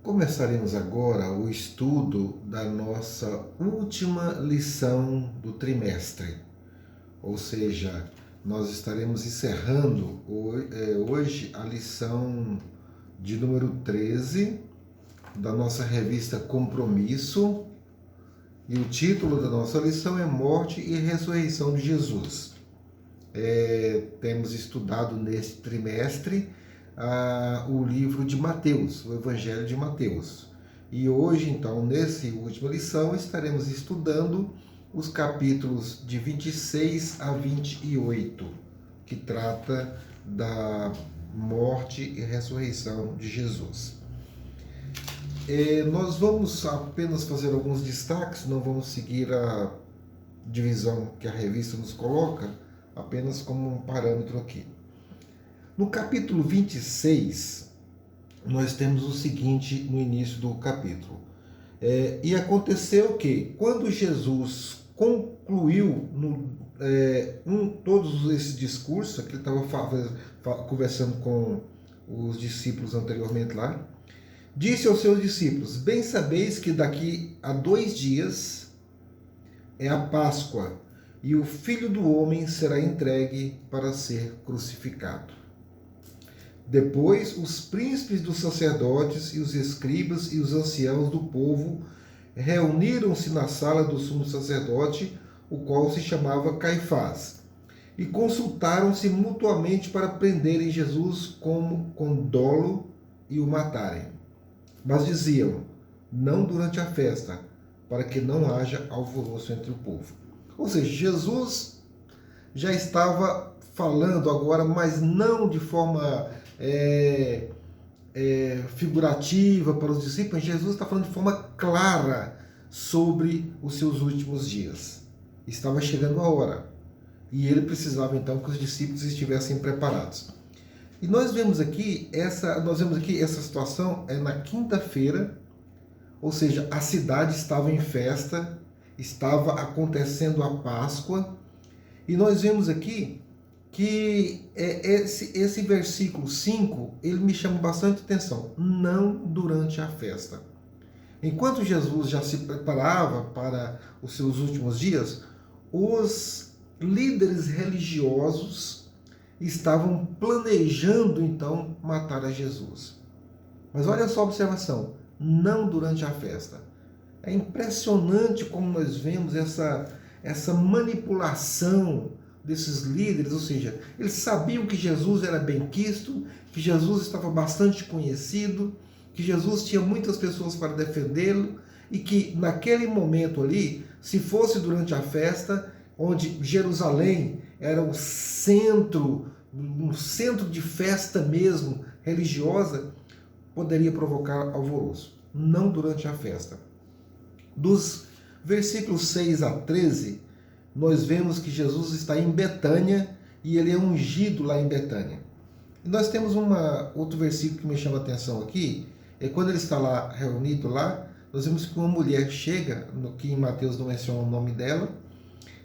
Começaremos agora o estudo da nossa última lição do trimestre, ou seja, nós estaremos encerrando hoje a lição de número 13 da nossa revista Compromisso, e o título da nossa lição é Morte e Ressurreição de Jesus. Temos estudado neste trimestre o livro de Mateus, o Evangelho de Mateus. E hoje, então, nessa última lição, estaremos estudando os capítulos de 26 a 28, que trata da morte e ressurreição de Jesus. Nós vamos apenas fazer alguns destaques, não vamos seguir a divisão que a revista nos coloca, apenas como um parâmetro aqui. No capítulo 26, nós temos o seguinte no início do capítulo. E aconteceu que, quando Jesus concluiu todos esses discursos, que ele estava conversando com os discípulos anteriormente lá, disse aos seus discípulos: bem sabeis que daqui a 2 dias é a Páscoa, e o Filho do Homem será entregue para ser crucificado. Depois, os príncipes dos sacerdotes e os escribas e os anciãos do povo reuniram-se na sala do sumo sacerdote, o qual se chamava Caifás, e consultaram-se mutuamente para prenderem Jesus com dolo e o matarem. Mas diziam: não durante a festa, para que não haja alvoroço entre o povo. Ou seja, Jesus já estava falando agora, mas não de forma figurativa para os discípulos. Jesus está falando de forma clara sobre os seus últimos dias. Estava chegando a hora e ele precisava então que os discípulos estivessem preparados. E nós vemos aqui essa situação na quinta-feira, ou seja, a cidade estava em festa, estava acontecendo a Páscoa, e nós vemos aqui que esse versículo 5, ele me chama bastante atenção. Não durante a festa. Enquanto Jesus já se preparava para os seus últimos dias, os líderes religiosos estavam planejando então matar a Jesus. Mas olha só a observação: não durante a festa. É impressionante como nós vemos essa manipulação desses líderes, ou seja, eles sabiam que Jesus era benquisto, que Jesus estava bastante conhecido, que Jesus tinha muitas pessoas para defendê-lo, e que naquele momento ali, se fosse durante a festa, onde Jerusalém era um centro de festa mesmo, religiosa, poderia provocar alvoroço. Não durante a festa. Dos versículos 6 a 13, nós vemos que Jesus está em Betânia e ele é ungido lá em Betânia. E nós temos outro versículo que me chama a atenção aqui, quando ele está lá reunido lá, nós vemos que uma mulher chega, que em Mateus não menciona o nome dela,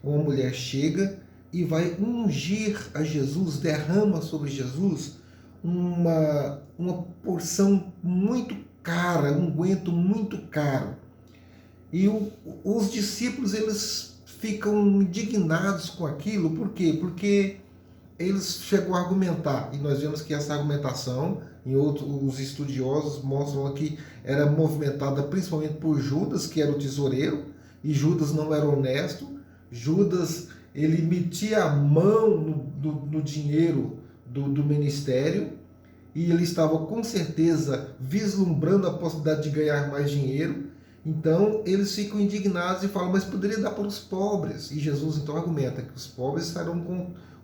uma mulher chega e vai ungir a Jesus, derrama sobre Jesus uma porção muito cara, um unguento muito caro. E os discípulos, eles ficam indignados com aquilo. Por quê? Porque eles chegam a argumentar, e nós vemos que essa argumentação, os estudiosos mostram que era movimentada principalmente por Judas, que era o tesoureiro, e Judas não era honesto. Judas, ele metia a mão no dinheiro do ministério, e ele estava com certeza vislumbrando a possibilidade de ganhar mais dinheiro. Então eles ficam indignados e falam: mas poderia dar para os pobres. E Jesus então argumenta que os pobres estarão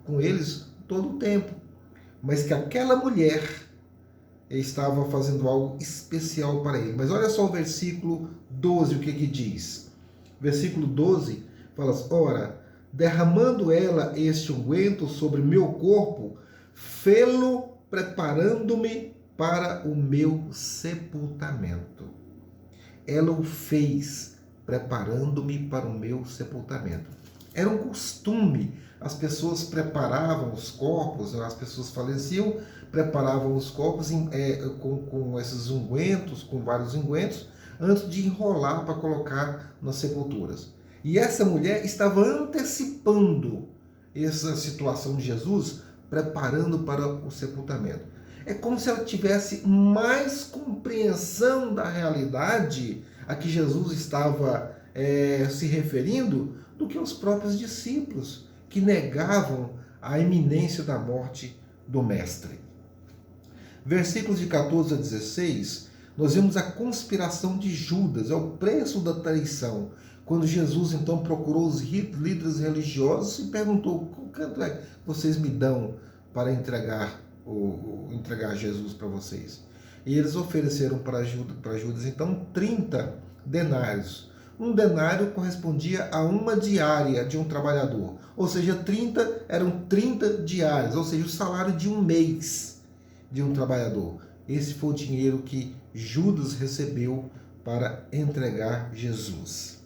com eles todo o tempo, mas que aquela mulher estava fazendo algo especial para ele. Mas olha só o versículo 12, o que diz. Versículo 12 fala: ora, derramando ela este unguento sobre meu corpo, fê-lo preparando-me para o meu sepultamento. Ela o fez, preparando-me para o meu sepultamento. Era um costume, as pessoas preparavam os corpos, as pessoas faleciam preparavam os corpos com esses ungüentos, com vários ungüentos, antes de enrolar para colocar nas sepulturas. E essa mulher estava antecipando essa situação de Jesus, preparando para o sepultamento. É como se ela tivesse mais compreensão da realidade a que Jesus estava se referindo do que os próprios discípulos, que negavam a iminência da morte do Mestre. Versículos de 14 a 16, nós vemos a conspiração de Judas, é o preço da traição. Quando Jesus então procurou os líderes religiosos e perguntou: quanto é que vocês me dão para entregar Jesus para vocês? E eles ofereceram para Judas então 30 denários. Um denário correspondia a uma diária de um trabalhador, ou seja, 30 eram 30 diárias, ou seja, o salário de um mês de um trabalhador. Esse foi o dinheiro que Judas recebeu para entregar Jesus.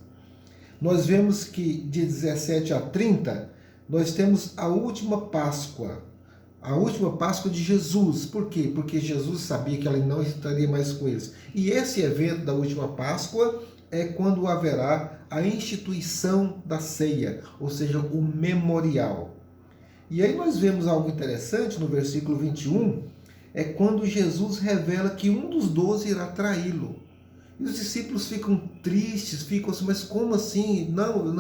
Nós vemos que de 17 a 30, nós temos a última Páscoa de Jesus. Por quê? Porque Jesus sabia que ela não estaria mais com eles. E esse evento da última Páscoa é quando haverá a instituição da ceia, ou seja, o memorial. E aí nós vemos algo interessante no versículo 21, é quando Jesus revela que um dos 12 irá traí-lo. E os discípulos ficam tristes, ficam assim: mas como assim? Não.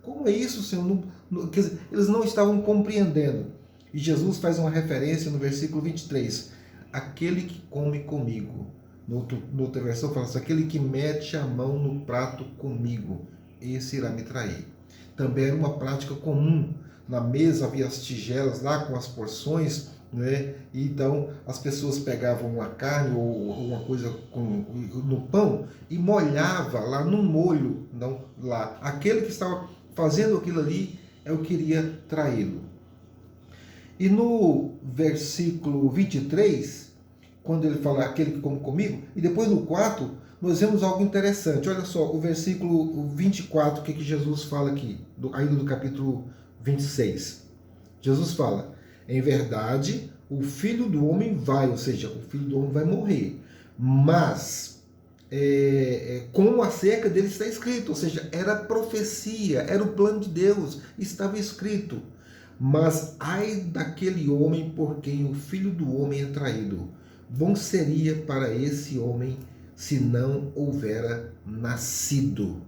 Como é isso, Senhor? Quer dizer, eles não estavam compreendendo. E Jesus faz uma referência no versículo 23. Aquele que come comigo. Noutra versão fala assim: aquele que mete a mão no prato comigo, esse irá me trair. Também era uma prática comum. Na mesa havia as tigelas lá com as porções, né? E então as pessoas pegavam uma carne ou uma coisa no pão e molhava lá no molho, não lá. Aquele que estava fazendo aquilo ali é o que iria traí-lo. E no versículo 23, quando ele fala aquele que come comigo, e depois no 4, nós vemos algo interessante. Olha só, o versículo 24, o que Jesus fala aqui, ainda do capítulo 26. Jesus fala: em verdade, o Filho do Homem vai, ou seja, o Filho do Homem vai morrer, mas como acerca dele está escrito, ou seja, era profecia, era o plano de Deus, estava escrito. Mas ai daquele homem por quem o Filho do Homem é traído. Bom seria para esse homem se não houvera nascido.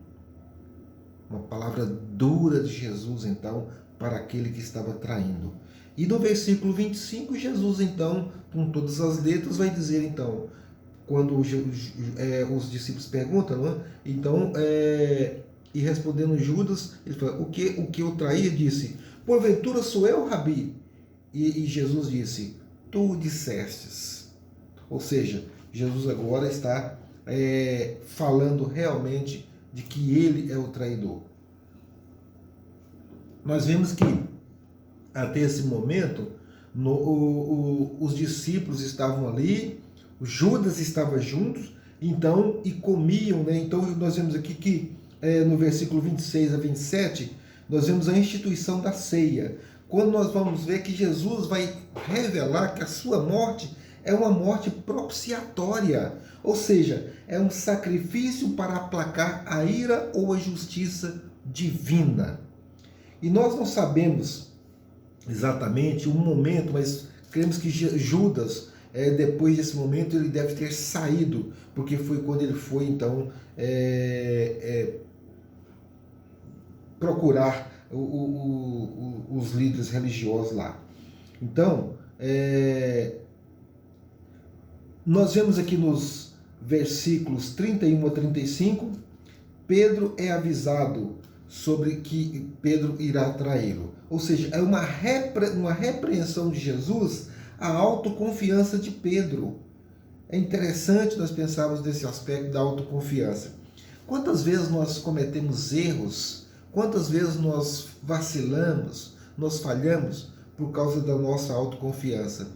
Uma palavra dura de Jesus, então, para aquele que estava traindo. E no versículo 25, Jesus, então, com todas as letras, vai dizer, então, quando os discípulos perguntam, não é? Então, e respondendo Judas, ele fala: o que eu traía? Disse: porventura sou eu, Rabi? E Jesus disse: tu o dissestes. Ou seja, Jesus agora está falando realmente de que ele é o traidor. Nós vemos que até esse momento os discípulos estavam ali, Judas estava juntos, então, e comiam, né? Então nós vemos aqui que no versículo 26 a 27, nós vemos a instituição da ceia, quando nós vamos ver que Jesus vai revelar que a sua morte é uma morte propiciatória, ou seja, é um sacrifício para aplacar a ira ou a justiça divina. E nós não sabemos exatamente o momento, mas cremos que Judas, depois desse momento, ele deve ter saído, porque foi quando ele foi, então, procurar os líderes religiosos lá. Então, nós vemos aqui nos versículos 31 a 35, Pedro é avisado sobre que Pedro irá traí-lo. Ou seja, é uma repreensão de Jesus à autoconfiança de Pedro. É interessante nós pensarmos nesse aspecto da autoconfiança. Quantas vezes nós cometemos erros, quantas vezes nós vacilamos, nós falhamos por causa da nossa autoconfiança.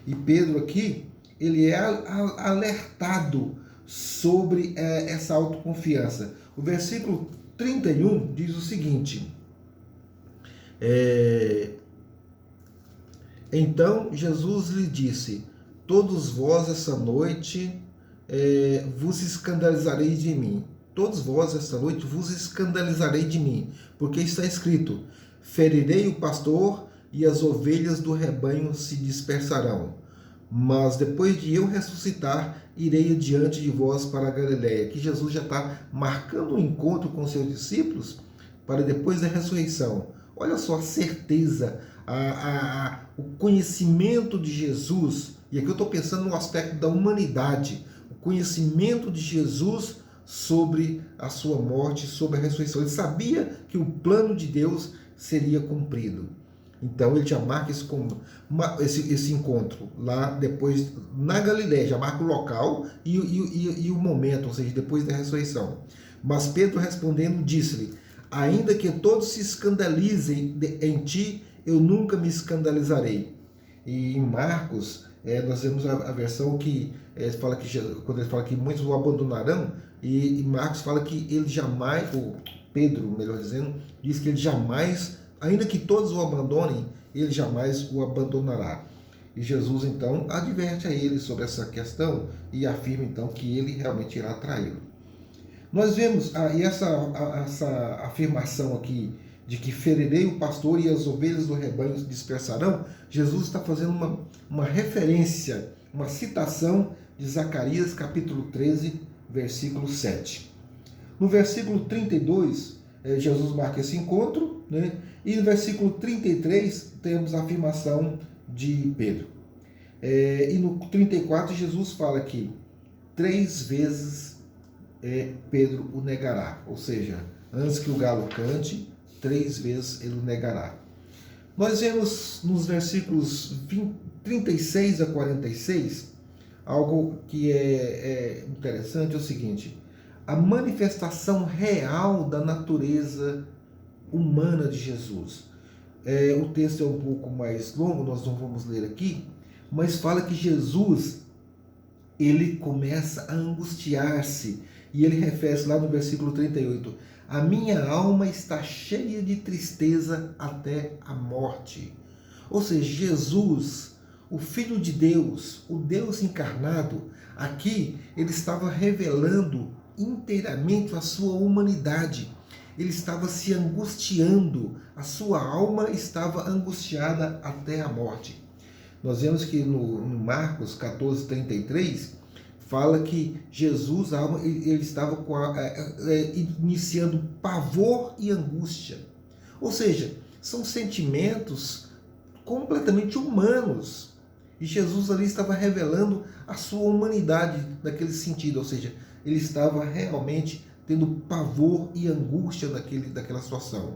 E Pedro aqui, ele é alertado sobre essa autoconfiança. O versículo 31 diz o seguinte: Então Jesus lhe disse: todos vós essa noite vos escandalizareis de mim. Todos vós esta noite vos escandalizarei de mim, porque está escrito: ferirei o pastor e as ovelhas do rebanho se dispersarão. Mas depois de eu ressuscitar, irei diante de vós para a Galiléia. Que Jesus já está marcando um encontro com seus discípulos para depois da ressurreição. Olha só a certeza, o conhecimento de Jesus, e aqui eu estou pensando no aspecto da humanidade, o conhecimento de Jesus sobre a sua morte, sobre a ressurreição. Ele sabia que o plano de Deus seria cumprido. Então ele já marca esse encontro lá depois na Galiléia, já marca o local e o momento, ou seja, depois da ressurreição. Mas Pedro respondendo disse-lhe: ainda que todos se escandalizem em ti, eu nunca me escandalizarei. E em Marcos, nós vemos a versão que fala que quando ele fala que muitos o abandonarão, e Marcos fala que ele jamais, ou Pedro, melhor dizendo, diz que ele jamais, ainda que todos o abandonem, ele jamais o abandonará. E Jesus então adverte a ele sobre essa questão e afirma então que ele realmente irá traí-lo. Nós vemos essa afirmação aqui de que ferirei o pastor e as ovelhas do rebanho se dispersarão. Jesus está fazendo uma referência, uma citação de Zacarias capítulo 13, versículo 7. No versículo 32, Jesus marca esse encontro, né? E no versículo 33 temos a afirmação de Pedro. E no 34 Jesus fala que 3 vezes Pedro o negará, ou seja, antes que o galo cante, 3 vezes ele o negará. Nós vemos nos versículos 36 a 46 algo que é interessante, é o seguinte: a manifestação real da natureza humana de Jesus. O texto é um pouco mais longo, nós não vamos ler aqui, mas fala que Jesus, ele começa a angustiar-se, e ele refere lá no versículo 38, a minha alma está cheia de tristeza até a morte. Ou seja, Jesus, o Filho de Deus, o Deus encarnado, aqui ele estava revelando inteiramente a sua humanidade. Ele estava se angustiando, a sua alma estava angustiada até a morte. Nós vemos que no Marcos 14:33 fala que Jesus, a alma, ele estava iniciando pavor e angústia. Ou seja, são sentimentos completamente humanos. E Jesus ali estava revelando a sua humanidade naquele sentido, ou seja, ele estava realmente tendo pavor e angústia daquela situação.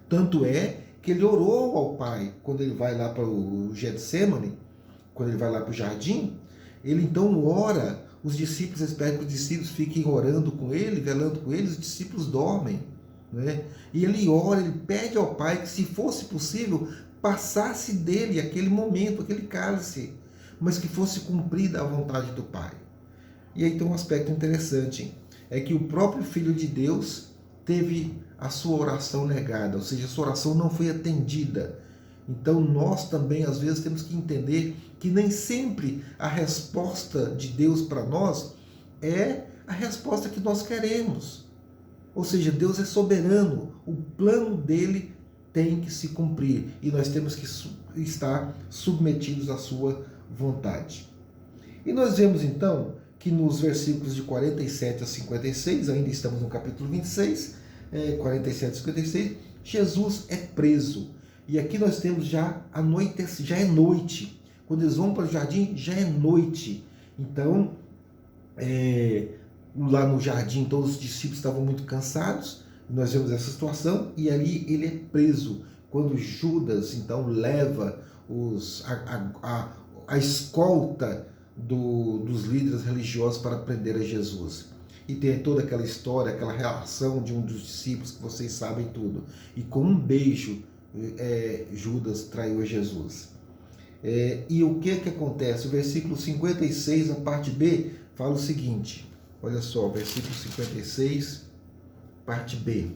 Tanto é que ele orou ao Pai quando ele vai lá para o Getsemane, quando ele vai lá para o jardim, ele então ora, os discípulos esperam que os discípulos fiquem orando com ele, velando com ele, os discípulos dormem, né? E ele ora, ele pede ao Pai que, se fosse possível, passasse dele aquele momento, aquele cálice, mas que fosse cumprida a vontade do Pai. E aí tem um aspecto interessante, é que o próprio Filho de Deus teve a sua oração negada, ou seja, a sua oração não foi atendida. Então nós também às vezes temos que entender que nem sempre a resposta de Deus para nós é a resposta que nós queremos. Ou seja, Deus é soberano, o plano dele tem que se cumprir e nós temos que estar submetidos à sua vontade. E nós vemos então que nos versículos de 47 a 56, ainda estamos no capítulo 26, 47 a 56, Jesus é preso. E aqui nós temos já a noite, já é noite. Quando eles vão para o jardim, já é noite. Então, lá no jardim, todos os discípulos estavam muito cansados. Nós vemos essa situação e ali ele é preso. Quando Judas, então, leva a escolta dos líderes religiosos para prender a Jesus. E tem toda aquela história, aquela relação de um dos discípulos que vocês sabem tudo. E com um beijo, Judas traiu a Jesus. E o que acontece? O versículo 56, a parte B, fala o seguinte. Olha só, versículo 56, parte B.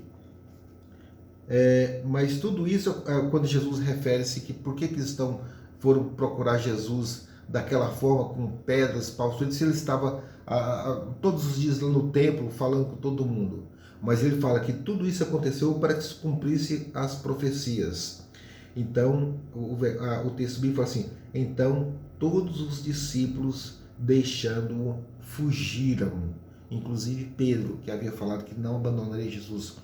Mas tudo isso, quando Jesus refere-se que por que eles estão foram procurar Jesus daquela forma, com pedras, paus, se ele estava todos os dias lá no templo falando com todo mundo. Mas ele fala que tudo isso aconteceu para que se cumprisse as profecias. Então, o texto bíblico fala assim: então todos os discípulos, deixando-o, fugiram. Inclusive Pedro, que havia falado que não abandonaria Jesus.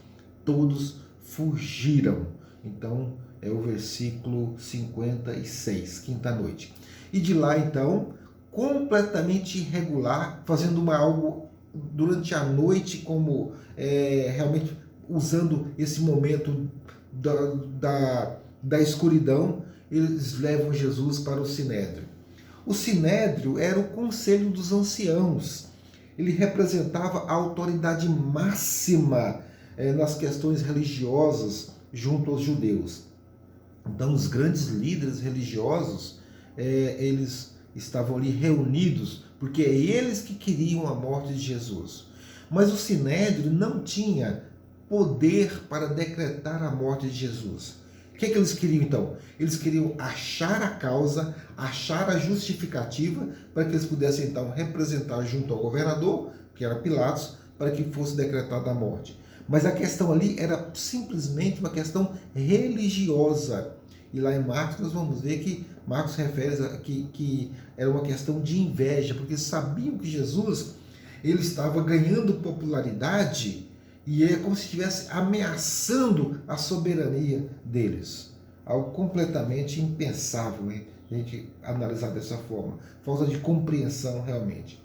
Todos fugiram. Então, é o versículo 56, quinta noite. E de lá, então, completamente irregular, fazendo algo durante a noite, como realmente usando esse momento da escuridão, eles levam Jesus para o Sinédrio. O Sinédrio era o conselho dos anciãos. Ele representava a autoridade máxima nas questões religiosas junto aos judeus. Então, os grandes líderes religiosos, eles estavam ali reunidos, porque é eles que queriam a morte de Jesus. Mas o Sinédrio não tinha poder para decretar a morte de Jesus. O que eles queriam então? Eles queriam achar a causa, achar a justificativa, para que eles pudessem então representar junto ao governador, que era Pilatos, para que fosse decretada a morte. Mas a questão ali era simplesmente uma questão religiosa. E lá em Marcos nós vamos ver que Marcos refere que era uma questão de inveja, porque sabiam que Jesus ele estava ganhando popularidade e é como se estivesse ameaçando a soberania deles. Algo completamente impensável, hein? A gente analisar dessa forma. Falta de compreensão realmente.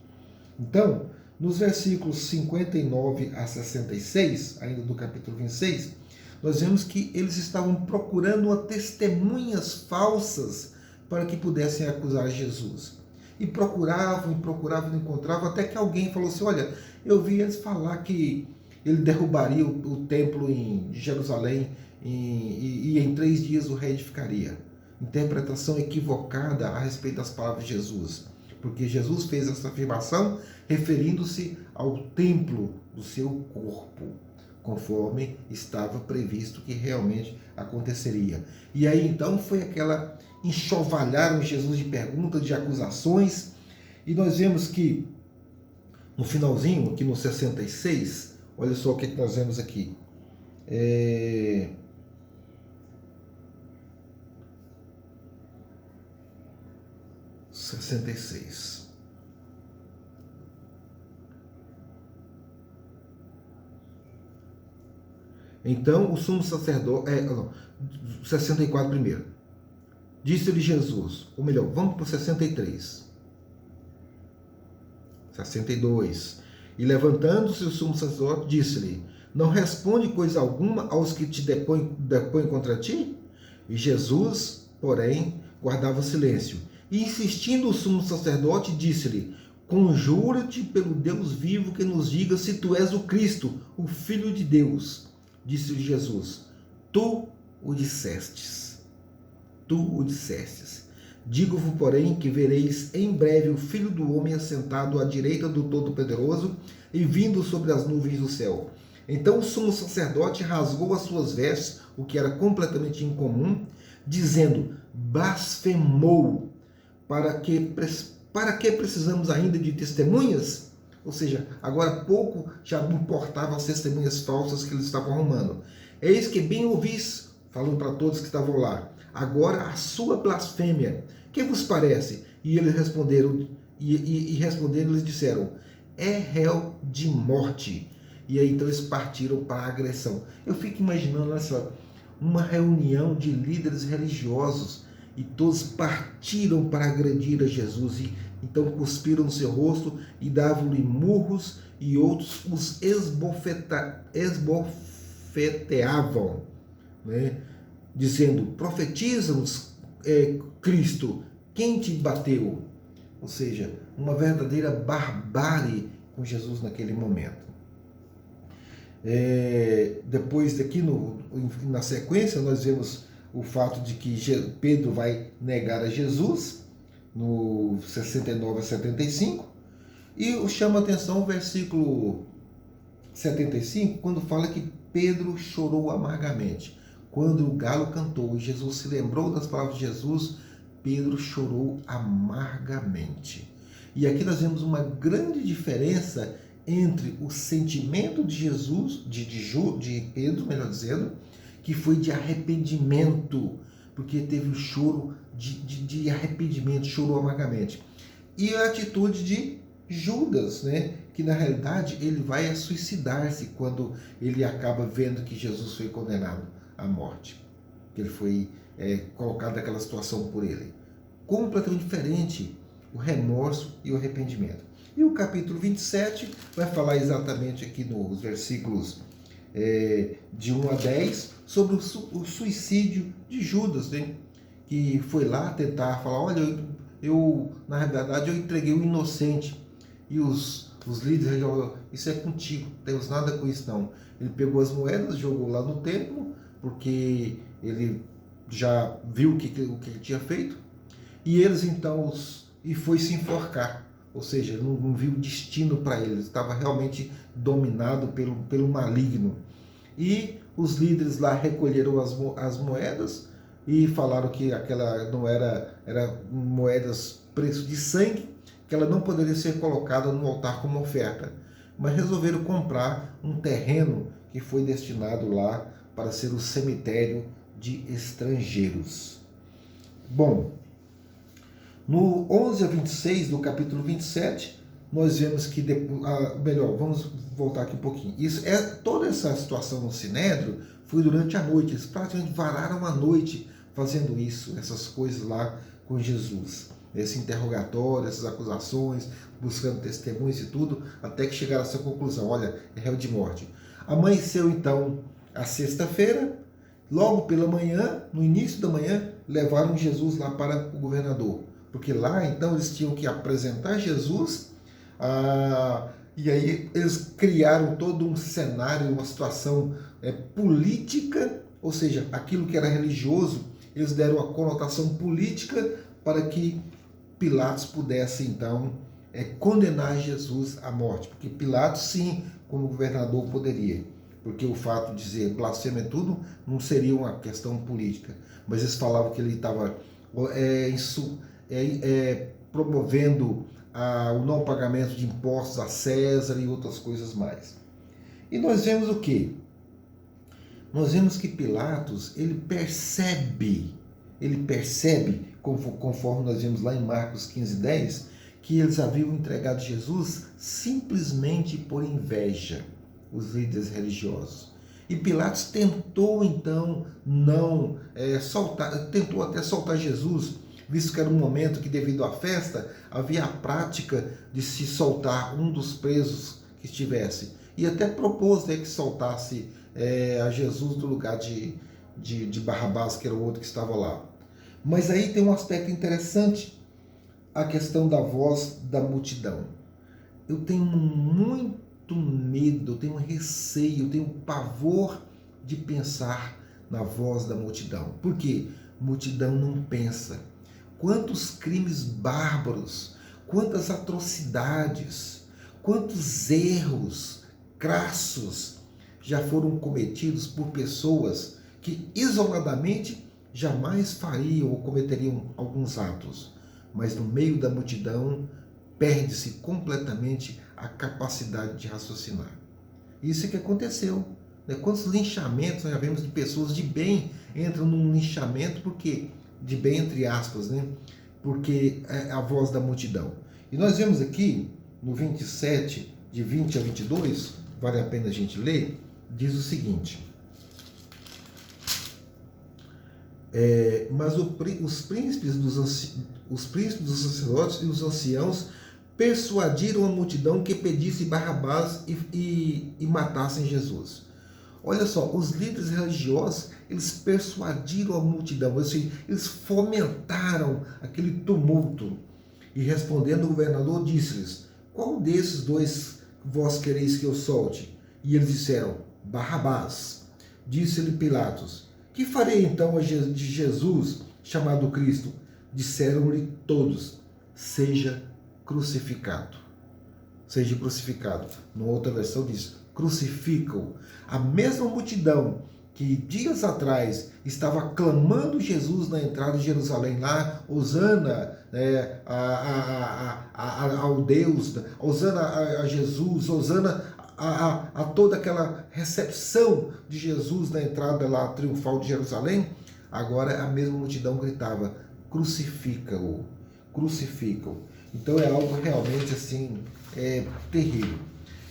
Então, nos versículos 59 a 66, ainda do capítulo 26, nós vemos que eles estavam procurando testemunhas falsas para que pudessem acusar Jesus. E procuravam, não encontravam, até que alguém falou assim: olha, eu vi eles falar que ele derrubaria o templo em Jerusalém e em 3 dias o reedificaria. Interpretação equivocada a respeito das palavras de Jesus. Porque Jesus fez essa afirmação referindo-se ao templo do seu corpo, conforme estava previsto que realmente aconteceria. E aí então foi aquela enxovalharam Jesus de perguntas, de acusações, e nós vemos que no finalzinho, aqui no 66, olha só o que nós vemos aqui. 66. Então o sumo sacerdote, 64 primeiro. Disse-lhe Jesus, ou melhor, vamos para o 63. 62. E levantando-se o sumo sacerdote, disse-lhe: não responde coisa alguma aos que te depõem contra ti? E Jesus, porém, guardava silêncio. E insistindo o sumo sacerdote, disse-lhe: conjura-te pelo Deus vivo que nos diga se tu és o Cristo, o Filho de Deus. Disse-lhe Jesus: tu o dissestes. Tu o dissestes. Digo-vos, porém, que vereis em breve o Filho do Homem assentado à direita do Todo-Poderoso e vindo sobre as nuvens do céu. Então o sumo sacerdote rasgou as suas vestes, o que era completamente incomum, dizendo: blasfemou. Para que precisamos ainda de testemunhas? Ou seja, agora pouco já importavam as testemunhas falsas que eles estavam arrumando. Eis que bem ouvis, falando para todos que estavam lá, agora a sua blasfêmia. Que vos parece? E eles responderam, respondendo, eles disseram: é réu de morte. E aí então eles partiram para a agressão. Eu fico imaginando uma reunião de líderes religiosos e todos partiram para agredir a Jesus e então cuspiram no seu rosto e davam-lhe murros e outros os esbofeteavam, né? Dizendo: profetiza-nos, Cristo, quem te bateu? Ou seja, uma verdadeira barbárie com Jesus naquele momento. Depois daqui na sequência nós vemos o fato de que Pedro vai negar a Jesus no 69 a 75 e chama a atenção o versículo 75 quando fala que Pedro chorou amargamente. Quando o galo cantou e Jesus se lembrou das palavras de Jesus, Pedro chorou amargamente. E aqui nós vemos uma grande diferença entre o sentimento de Jesus, de Pedro, melhor dizendo, que foi de arrependimento, porque teve o choro de arrependimento, chorou amargamente. E a atitude de Judas, né? Que na realidade ele vai suicidar-se quando ele acaba vendo que Jesus foi condenado à morte, que ele foi colocado naquela situação por ele. Completamente diferente o remorso e o arrependimento. E o capítulo 27 vai falar exatamente aqui nos versículos de 1 a 10 sobre o suicídio de Judas, né? Que foi lá tentar falar, olha, na realidade eu entreguei o inocente. E os líderes falaram, isso é contigo, não temos nada com isso não. Ele pegou as moedas, jogou lá no templo, porque ele já viu o que ele tinha feito, e eles então, e foi se enforcar, ou seja, não viu destino para ele, estava realmente dominado pelo maligno. E os líderes lá recolheram as moedas e falaram que aquela não era moedas preço de sangue, que ela não poderia ser colocada no altar como oferta, mas resolveram comprar um terreno que foi destinado lá para ser o cemitério de estrangeiros. Bom, no 11 a 26 do capítulo 27, nós vemos que, vamos voltar aqui um pouquinho. Toda essa situação no Sinédrio foi durante a noite, eles praticamente vararam a noite fazendo isso, essas coisas lá com Jesus. Esse interrogatório, essas acusações, buscando testemunhos e tudo, até que chegaram a essa conclusão, olha, é réu de morte. Amanheceu então a sexta-feira, logo pela manhã, no início da manhã, levaram Jesus lá para o governador, porque lá então eles tinham que apresentar Jesus, e aí eles criaram todo um cenário, uma situação política, ou seja, aquilo que era religioso, eles deram a conotação política para que Pilatos pudesse então condenar Jesus à morte, porque Pilatos sim, como governador poderia, porque o fato de dizer blasfêmia e tudo não seria uma questão política, mas eles falavam que ele estava promovendo o não pagamento de impostos a César e outras coisas mais. E nós vemos o quê? Nós vemos que Pilatos, ele percebe, conforme nós vemos lá em Marcos 15:10, que eles haviam entregado Jesus simplesmente por inveja, os líderes religiosos. E Pilatos tentou então tentou até soltar Jesus, visto que era um momento que, devido à festa, havia a prática de se soltar um dos presos que estivesse. E até propôs que soltasse a Jesus do lugar de Barrabás, que era o outro que estava lá. Mas aí tem um aspecto interessante, a questão da voz da multidão. Eu tenho muito medo, eu tenho receio, eu tenho pavor de pensar na voz da multidão. Por quê? Multidão não pensa. Quantos crimes bárbaros, quantas atrocidades, quantos erros crassos já foram cometidos por pessoas que isoladamente jamais fariam ou cometeriam alguns atos, mas no meio da multidão perde-se completamente a capacidade de raciocinar. Isso é que aconteceu. Quantos linchamentos nós já vemos de pessoas de bem entram num linchamento, porque de bem entre aspas, porque é a voz da multidão. E nós vemos aqui no 27, de 20 a 22, vale a pena a gente ler, diz o seguinte: mas os príncipes dos sacerdotes e os anciãos persuadiram a multidão que pedisse Barrabás e matassem Jesus. Olha só, os líderes religiosos, eles persuadiram a multidão, eles fomentaram aquele tumulto. E respondendo o governador, disse-lhes: qual desses dois vós quereis que eu solte? E eles disseram: Barrabás. Disse-lhe Pilatos: que farei então de Jesus, chamado Cristo? Disseram-lhe todos: seja crucificado. Seja crucificado. Numa outra versão diz: crucificam. A mesma multidão que dias atrás estava clamando Jesus na entrada de Jerusalém lá, Hosana, ao Deus, Hosana a Jesus, Hosana a toda aquela recepção de Jesus na entrada lá triunfal de Jerusalém, agora a mesma multidão gritava: crucifica-o, crucifica-o. Então é algo realmente assim, terrível.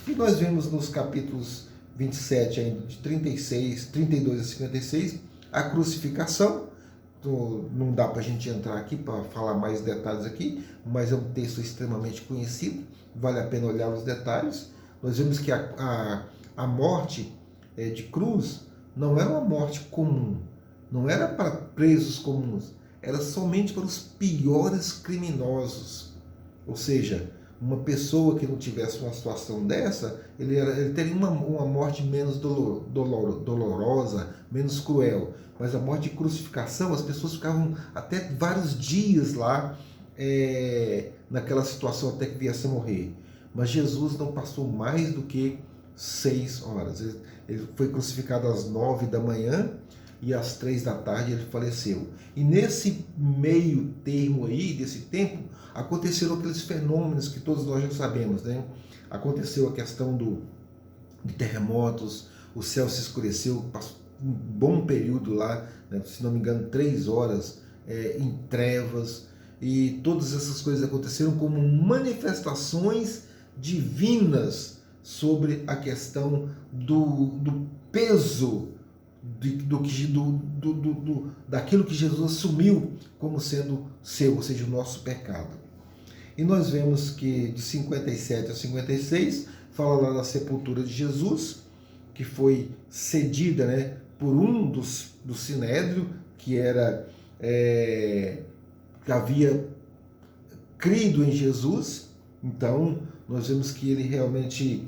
E nós vemos nos capítulos 27, ainda de 32 a 56, a crucificação. Não dá para a gente entrar aqui para falar mais detalhes aqui, mas é um texto extremamente conhecido, vale a pena olhar os detalhes. Nós vemos que a morte de cruz não era uma morte comum, não era para presos comuns, era somente para os piores criminosos. Ou seja, uma pessoa que não tivesse uma situação dessa, ele teria uma morte menos dolorosa, menos cruel. Mas a morte de crucificação, as pessoas ficavam até vários dias lá, naquela situação até que viesse a morrer. Mas Jesus não passou mais do que 6 horas. Ele foi crucificado às 9 da manhã e às 3 da tarde ele faleceu. E nesse meio termo aí, desse tempo, aconteceram aqueles fenômenos que todos nós já sabemos, né? Aconteceu a questão de terremotos, o céu se escureceu, passou um bom período lá, né? Se não me engano, 3 horas em trevas, e todas essas coisas aconteceram como manifestações divinas sobre a questão do peso daquilo que Jesus assumiu como sendo seu, ou seja, o nosso pecado. E nós vemos que de 57 a 56 fala lá da sepultura de Jesus, que foi cedida, né, por um do Sinédrio, que havia crido em Jesus. Então nós vemos que ele realmente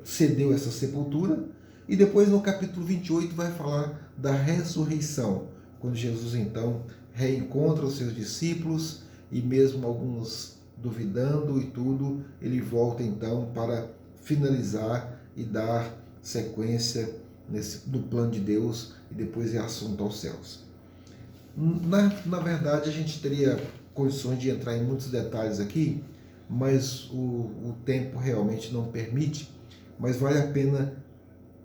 cedeu essa sepultura. E depois no capítulo 28 vai falar da ressurreição, quando Jesus então reencontra os seus discípulos, e mesmo alguns duvidando e tudo, ele volta então para finalizar e dar sequência no plano de Deus, e depois é assunto aos céus. Na verdade, a gente teria condições de entrar em muitos detalhes aqui, mas o tempo realmente não permite. Mas vale a pena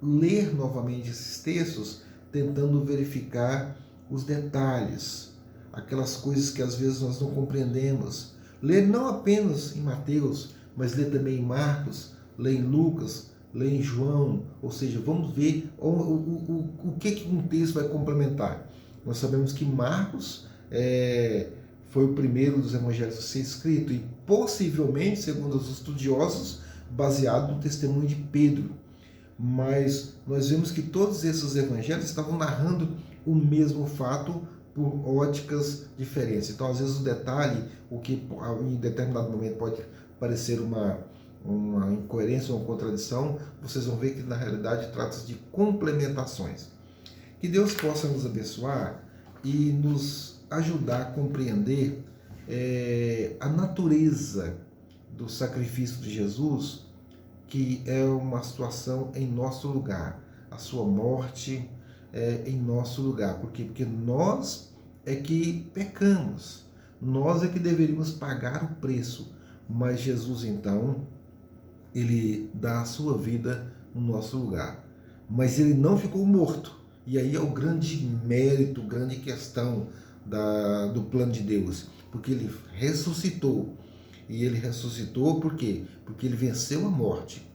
ler novamente esses textos, tentando verificar os detalhes, aquelas coisas que às vezes nós não compreendemos. Ler não apenas em Mateus, mas ler também em Marcos, ler em Lucas, ler em João, ou seja, vamos ver o que um texto vai complementar. Nós sabemos que Marcos foi o primeiro dos evangelhos a ser escrito, e possivelmente, segundo os estudiosos, baseado no testemunho de Pedro. Mas nós vemos que todos esses evangelhos estavam narrando o mesmo fato por óticas diferentes. Então, às vezes, o detalhe, o que em determinado momento pode parecer uma incoerência, uma contradição, vocês vão ver que, na realidade, trata-se de complementações. Que Deus possa nos abençoar e nos ajudar a compreender a natureza do sacrifício de Jesus, que é uma situação em nosso lugar, a sua morte em nosso lugar. Por quê? Porque nós é que pecamos, nós é que deveríamos pagar o preço, mas Jesus então, ele dá a sua vida no nosso lugar. Mas ele não ficou morto, e aí é o grande mérito, grande questão do plano de Deus, porque ele ressuscitou. E ele ressuscitou por quê? Porque ele venceu a morte.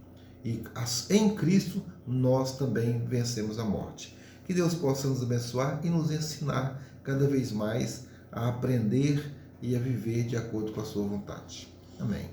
E em Cristo nós também vencemos a morte. Que Deus possa nos abençoar e nos ensinar cada vez mais a aprender e a viver de acordo com a sua vontade. Amém.